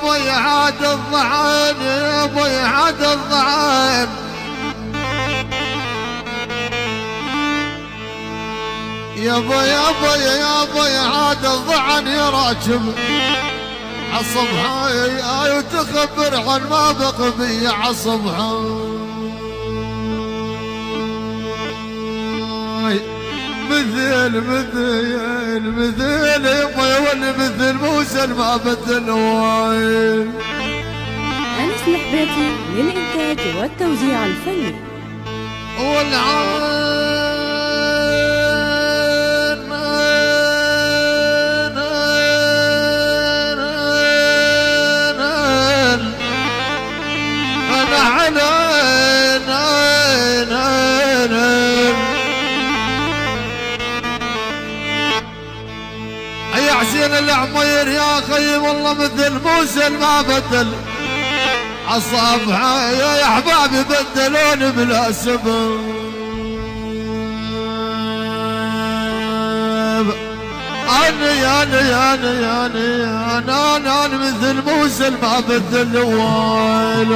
ابوي عاد الضعن يا ابوي عاد الضعن يا ابوي يا ابوي يا ابوي عاد الضعن يراكب عالصبحة وتخبر عن ما بقي عالصبحة مثل يبا يولي مثل موسى ما بدل وايل. أنس الحبيتي للإنتاج والتوزيع الفني. والعين يا حسين العمير يا خي والله مثل موسى ما بدل عالصبحة يا احبابي بدلوني بلا سبب. انا مثل موسى ما بدل ويل